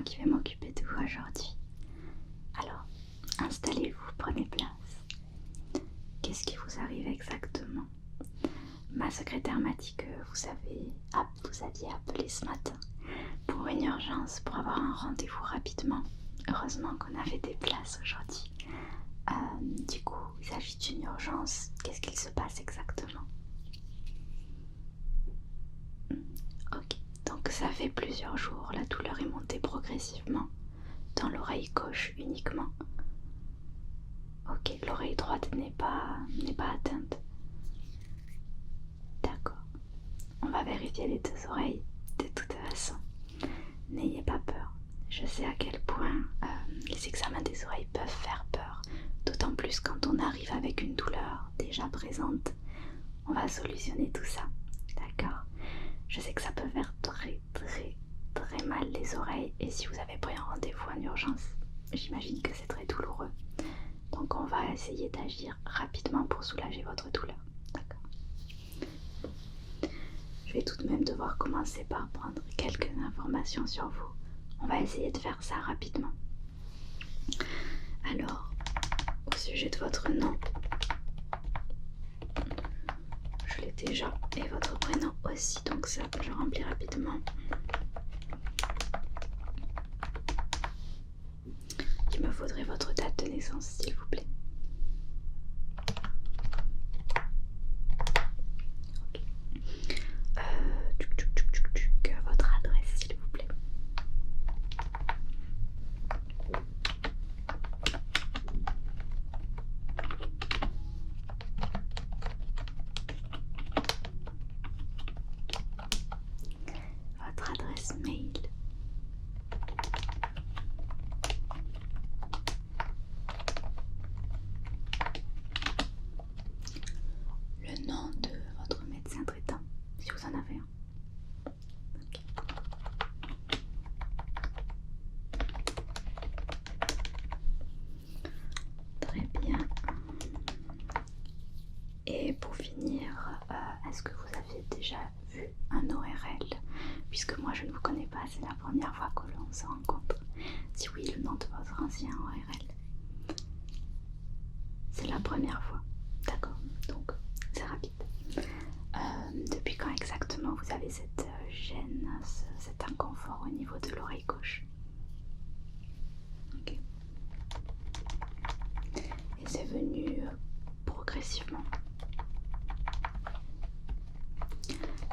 moi qui vais m'occuper de vous aujourd'hui. Alors, installez-vous, prenez place. Qu'est-ce qui vous arrive exactement? Ma secrétaire m'a dit que vous aviez appelé ce matin pour une urgence, pour avoir un rendez-vous rapidement. Heureusement qu'on avait des places aujourd'hui. Du coup, il s'agit d'une urgence. Qu'est-ce qu'il se passe exactement? Ok, donc ça fait plusieurs jours. La douleur est montée progressivement dans l'oreille gauche uniquement. Ok, l'oreille droite n'est pas atteinte. D'accord. On va vérifier les deux oreilles de toute façon. N'ayez pas peur. Je sais à quel point les examens des oreilles peuvent faire peur. D'autant plus quand on arrive avec une douleur déjà présente. On va solutionner tout ça. D'accord? Je sais que ça peut faire très mal les oreilles. Et si vous avez pris un rendez-vous en urgence, j'imagine que c'est très douloureux. Donc on va essayer d'agir rapidement pour soulager votre douleur. D'accord? Je vais tout de même devoir commencer par prendre quelques informations sur vous. On va essayer de faire ça rapidement. Alors, au sujet de votre nom, je l'ai déjà, et votre prénom aussi, donc ça, je remplis rapidement. Il me faudrait votre date de naissance, s'il vous plaît. Okay. Votre adresse, s'il vous plaît. Votre adresse mail. Le nom de votre médecin traitant, si vous en avez un. Okay. Très bien. Et pour finir, est-ce que vous avez déjà vu un ORL? Puisque moi je ne vous connais pas, c'est la première fois que l'on se rencontre. Si oui, le nom de votre ancien ORL. C'est la première fois. D'accord, donc c'est rapide. Depuis quand exactement vous avez cette gêne, cet inconfort au niveau de l'oreille gauche? Ok. Et c'est venu progressivement.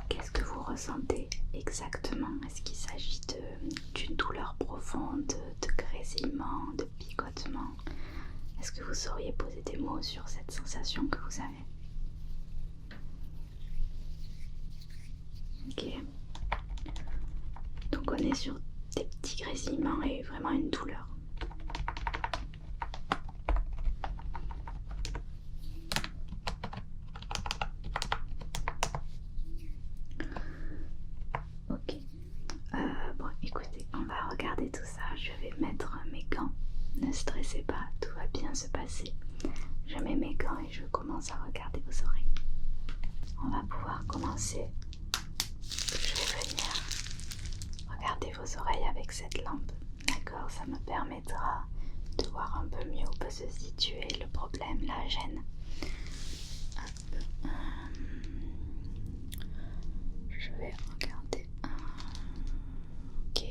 Qu'est-ce que vous ressentez exactement? Est-ce qu'il s'agit d'une douleur profonde, de grésillement, de picotement? Est-ce que vous sauriez poser des mots sur cette sensation que vous avez? Ok. Donc on est sur des petits grésillements et vraiment une douleur. Ok. Bon, écoutez, on va regarder tout ça. Je vais mettre mes gants. Ne stressez pas, tout va bien se passer. Je mets mes gants et je commence à regarder vos oreilles. On va pouvoir commencer. Je vais venir regarder vos oreilles avec cette lampe. D'accord, ça me permettra de voir un peu mieux où peut se situer le problème, la gêne. Hop. Je vais regarder. Ok.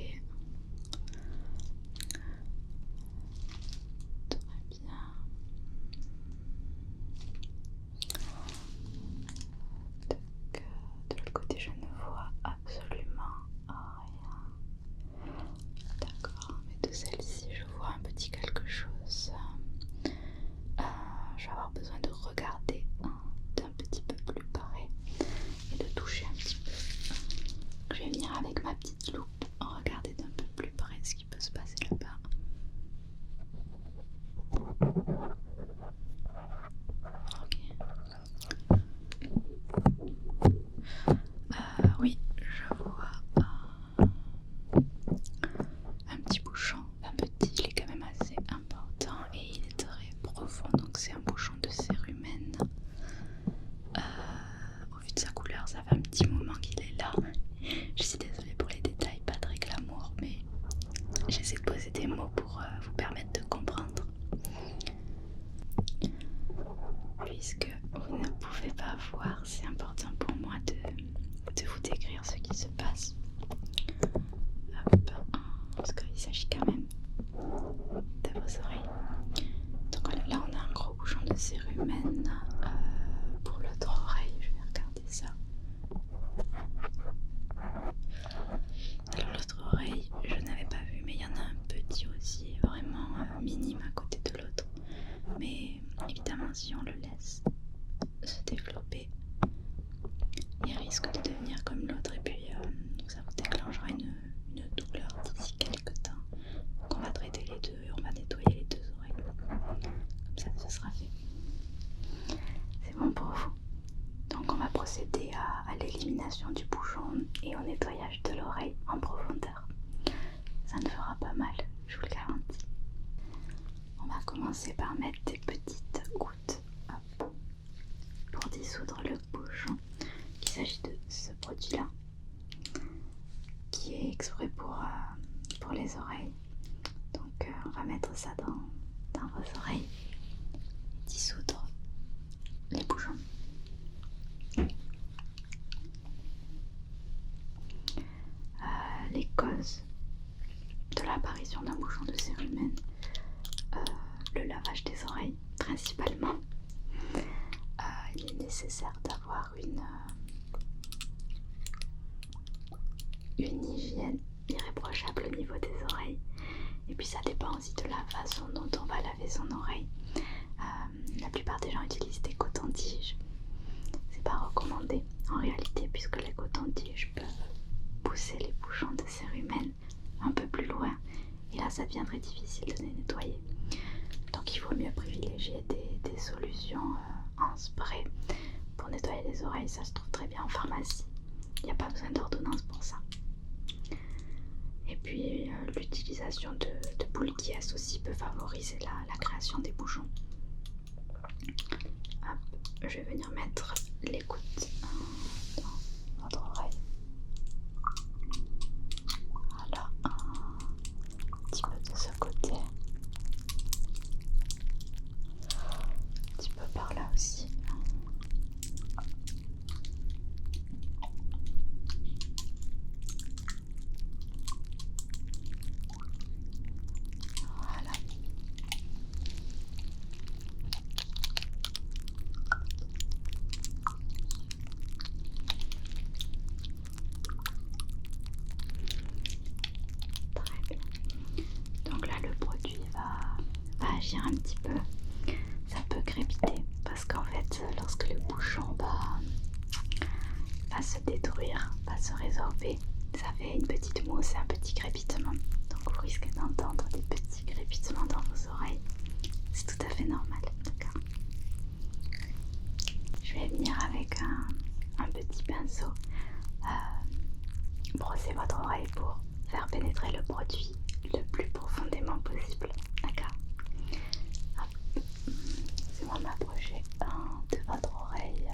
Très bien. Donc, de l'autre côté, je ne vois absolument rien. D'accord, mais de celle-ci, je vois un petit quelque chose. Je vais avoir besoin de regarder d'un petit peu plus près et de toucher un petit peu. j'essaie de poser des mots pour vous permettre de comprendre. Puisque vous ne pouvez pas voir, c'est important pour moi de vous décrire ce qui se passe. Hop, parce qu'il s'agit quand même de vos oreilles. Donc là on a un gros bouchon de cérumen pour l'autre oreille, je vais regarder ça. Alors l'autre oreille, je n'avais pas vu, mais il y en a un petit aussi, vraiment minime à côté de l'autre. Mais évidemment si on le laisse se développer, il risque de devenir comme l'autre et puis ça vous déclenchera une douleur d'ici quelques temps. Donc on va traiter les deux et on va nettoyer les deux oreilles. Comme ça, ce sera fait. C'est bon pour vous. Donc on va procéder à l'élimination du bouchon et au nettoyage de l'oreille en profondeur. Ça ne fera pas mal, je vous le garantis. On va commencer par mettre des petites gouttes pour dissoudre le bouchon. Il s'agit de ce produit-là qui est exprès pour les oreilles. Donc on va mettre ça dans vos oreilles et dissoudre les bouchons. Les causes de l'apparition d'un bouchon de cérumen, le lavage des oreilles principalement. Il est nécessaire d'avoir une hygiène irréprochable au niveau des oreilles. Et puis ça dépend aussi de la façon dont on va laver son oreille. La plupart des gens utilisent des cotons-tiges. C'est pas recommandé en réalité, puisque les cotons-tiges peuvent pousser les bouchons de cérumen un peu plus loin. Et là ça devient très difficile de les nettoyer. Donc il vaut mieux privilégier des solutions en spray pour nettoyer les oreilles. Ça se trouve très bien en pharmacie. Il n'y a pas besoin d'ordonnance pour ça. Et puis l'utilisation de boules Guias aussi peut favoriser la création des bouchons. Hop, je vais venir mettre les gouttes dans votre oreille. Voilà, un petit peu de ce côté. Un petit peu par là aussi. Voilà. Très bien. Donc là le produit va agir un petit peu. Ça peut crépiter parce qu'en fait lorsque le bouchon va se détruire, va se résorber, ça fait une petite mousse et un petit crépitement. Donc vous risquez d'entendre des petits crépitements dans vos oreilles. C'est tout à fait normal, d'accord? Je vais venir avec un petit pinceau brosser votre oreille pour faire pénétrer le produit le plus profondément possible, d'accord? C'est moi m'approcher de votre oreille.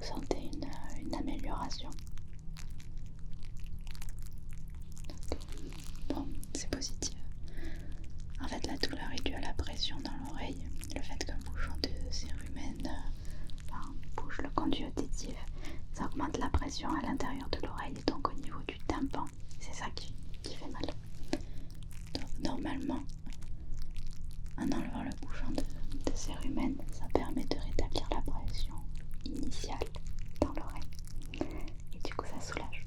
sentez une amélioration? Bon, c'est positif. En fait, la douleur est due à la pression dans l'oreille. Le fait qu'un bouchon de cérumen bouge le conduit auditif, ça augmente la pression à l'intérieur de l'oreille et donc au niveau du tympan. C'est ça qui fait mal. Donc normalement, en enlevant le bouchon de cérumen, ça permet de rétablir la pression initiale dans l'oreille. Et du coup, ça soulage.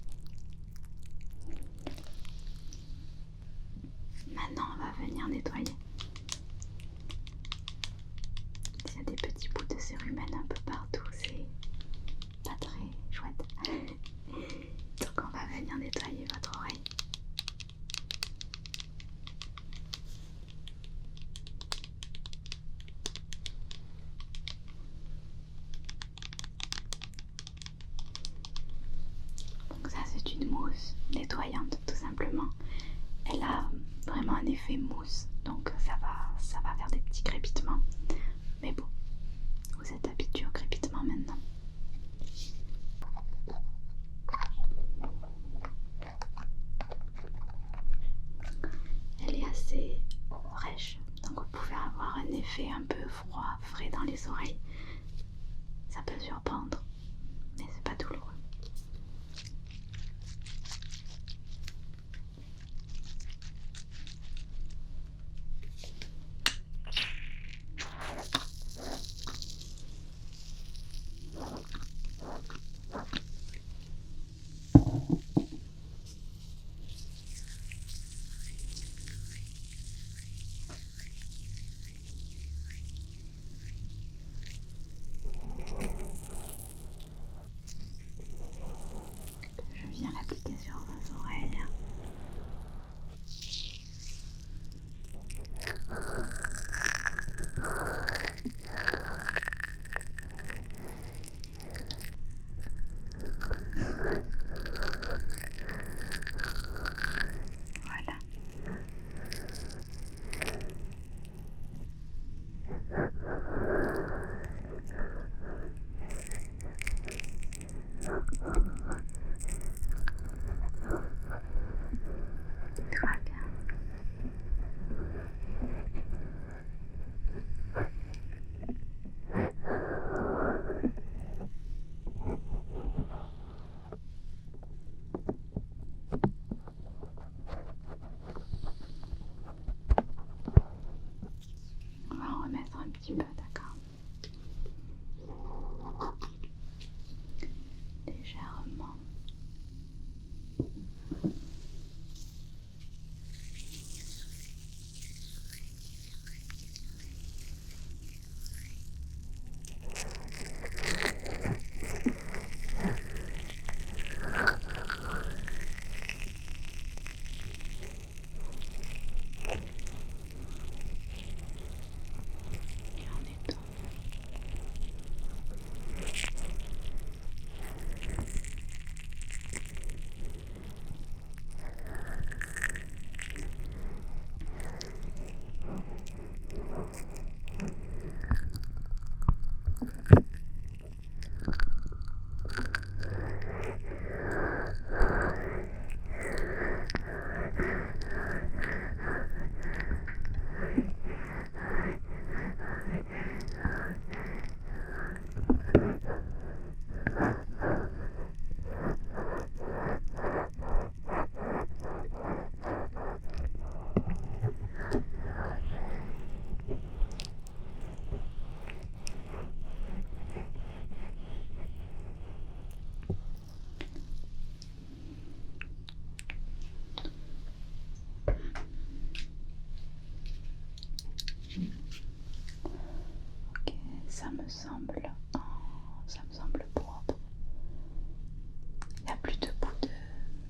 Maintenant, on va venir nettoyer. S'il y a des petits bouts de cérumen un peu partout, c'est pas très chouette. Donc on va venir nettoyer votre oreille. Donc ça, c'est une mousse nettoyante tout simplement. Elle a vraiment un effet mousse, donc ça va faire des petits crépitements. Mais bon, vous êtes habitué au crépitement maintenant. Elle est assez fraîche, donc vous pouvez avoir un effet un peu froid, frais dans les oreilles. Ça peut surprendre, mais c'est pas douloureux. Je viens l'appliquer sur vos oreilles. Voilà. Tout va bien. On va en remettre un petit peu, d'accord? Légèrement. Et on nettoie. Ok, ça me semble propre. Il n'y a plus de bouts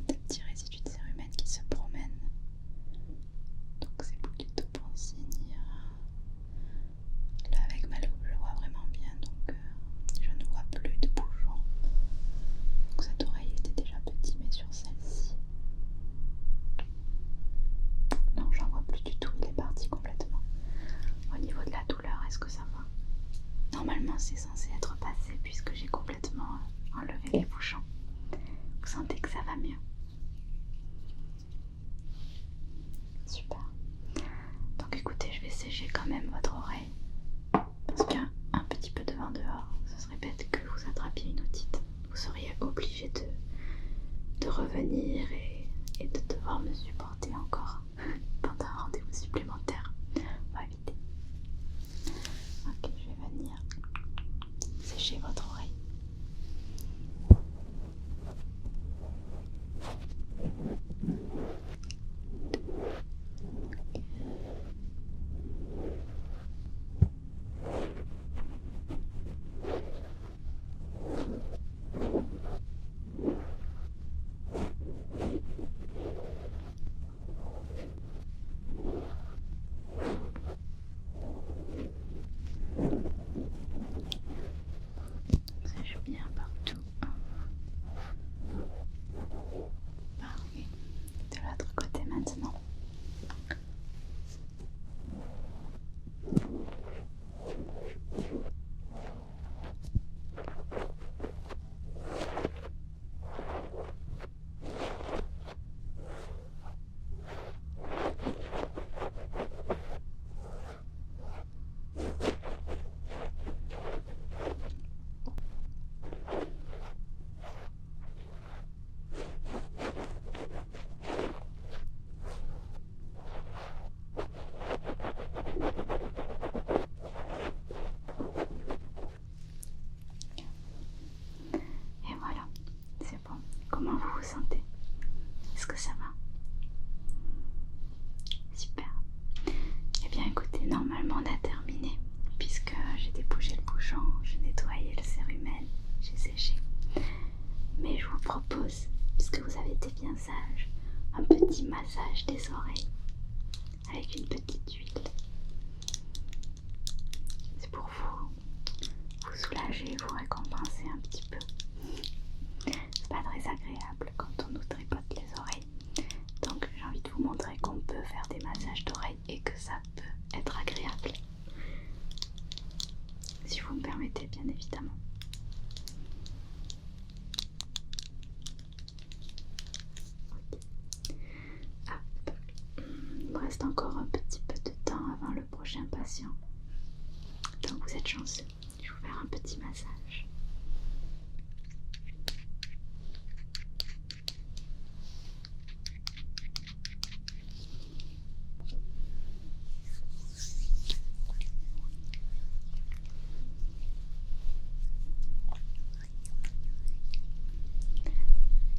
de petits résidus de cérumen qui se promènent. Donc c'est plutôt bon signe. Là avec ma loupe, je vois vraiment bien, donc je ne vois plus de bouchons. Donc cette oreille était déjà petite, mais sur celle-ci, non, j'en vois plus du tout. Il est parti complètement. Au niveau de la douleur, est-ce que ça va? Normalement, c'est censé être passé. passer puisque j'ai complètement enlevé les bouchons. Vous sentez que ça va mieux? Super. Donc écoutez, je vais sécher quand même votre oreille parce qu'il y a un petit peu de vent dehors. Ce serait bête que vous attrapiez une otite. Vous seriez obligé de revenir et de devoir me supporter encore pendant un rendez-vous supplémentaire. On va éviter. Ok, je vais venir sécher votre oreille. Sèche bien partout. Parfait. De l'autre côté maintenant. Et voilà, c'est bon. Comment vous vous sentez? Est-ce que ça va? Super. Eh bien écoutez, normalement on a terminé puisque j'ai débouché le bouchon, j'ai nettoyé le cérumen, j'ai séché. Mais je vous propose, puisque vous avez été bien sage, un petit massage des oreilles avec une petite huile. C'est pour vous soulager, vous récompenser un petit peu. C'est pas très agréable quand on nous tripote les oreilles. Donc j'ai envie de vous montrer qu'on peut faire des massages d'oreilles et que ça peut être agréable. Si vous me permettez, bien évidemment. Hop. Il me reste encore un petit peu de temps avant le prochain patient. Donc vous êtes chanceux. Je vais vous faire un petit massage.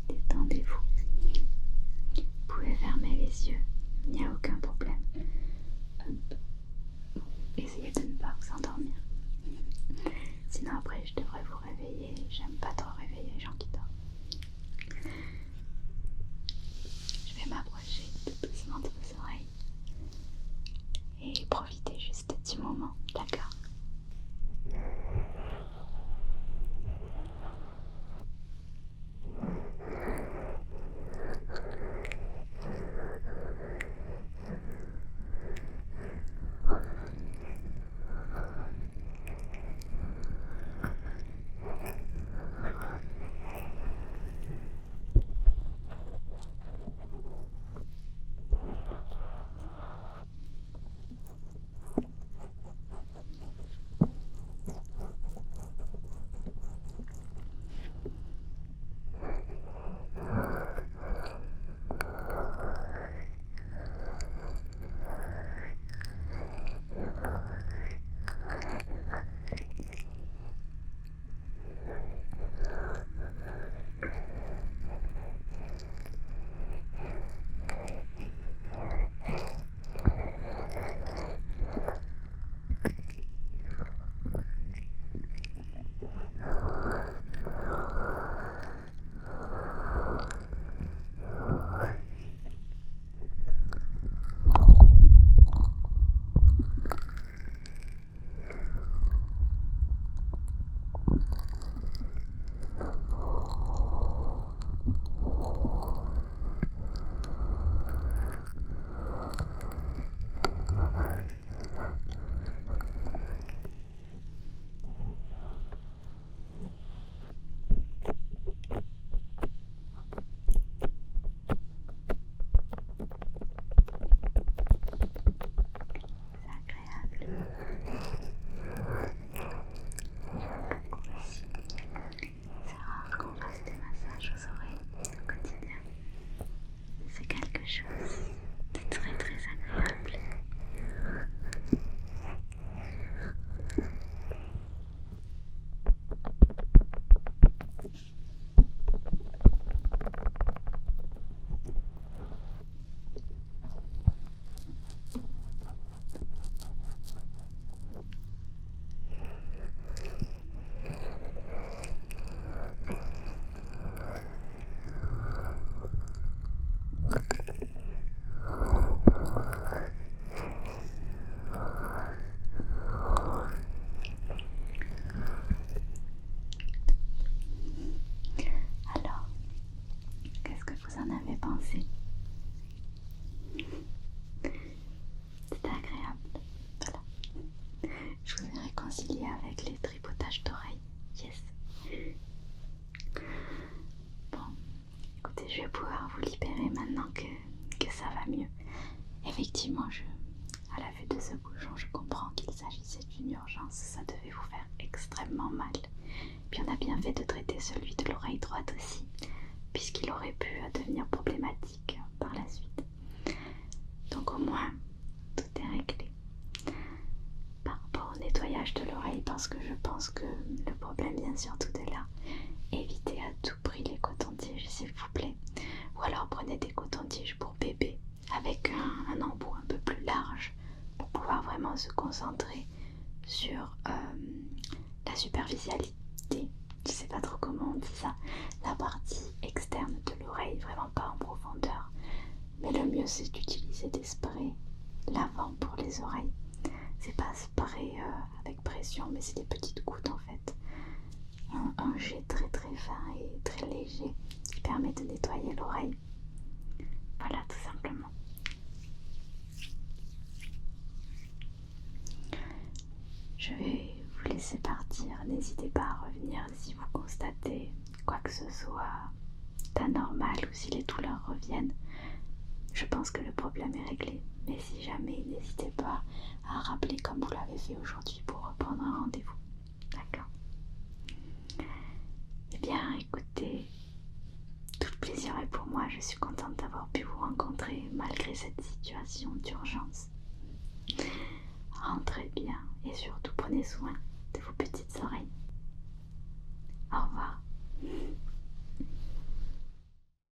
Détendez-vous. Vous pouvez fermer les yeux, il n'y a aucun problème. Hop. Essayez de ne pas vous endormir. Sinon après je devrais vous réveiller. J'aime pas trop réveiller les gens qui dorment. Je vais m'approcher tout doucement de vos oreilles et profiter juste du moment, d'accord? régulier avec les tripotages d'oreilles. Yes. Bon, écoutez, je vais pouvoir vous libérer maintenant que ça va mieux. Effectivement, à la vue de ce bouchon, je comprends qu'il s'agissait d'une urgence. Ça devait vous faire extrêmement mal. Puis on a bien fait de traiter celui de l'oreille droite aussi, puisqu'il aurait pu devenir problématique par la suite. Donc au moins, tout est réglé. Par rapport au nettoyage de l'oreille, parce que je pense que le problème vient surtout de là, évitez à tout prix les cotons-tiges s'il vous plaît. Ou alors prenez des cotons-tiges pour bébé avec un embout un peu plus large pour pouvoir vraiment se concentrer sur la superficialité. Je sais pas trop comment on dit ça, la partie externe de l'oreille, vraiment pas en profondeur. Mais le mieux c'est d'utiliser des sprays lavants pour les oreilles. C'est pas spray avec pression, mais c'est des petites gouttes en fait. Un jet très très fin et très léger qui permet de nettoyer l'oreille. Voilà, tout simplement. Je vais vous laisser partir. N'hésitez pas à revenir si vous constatez quoi que ce soit d'anormal ou si les douleurs reviennent. Je pense que le problème est réglé. Mais si jamais, n'hésitez pas à rappeler comme vous l'avez fait aujourd'hui pour reprendre un rendez-vous. D'accord? Eh bien, écoutez, tout le plaisir est pour moi. Je suis contente d'avoir pu vous rencontrer malgré cette situation d'urgence. Rentrez bien et surtout prenez soin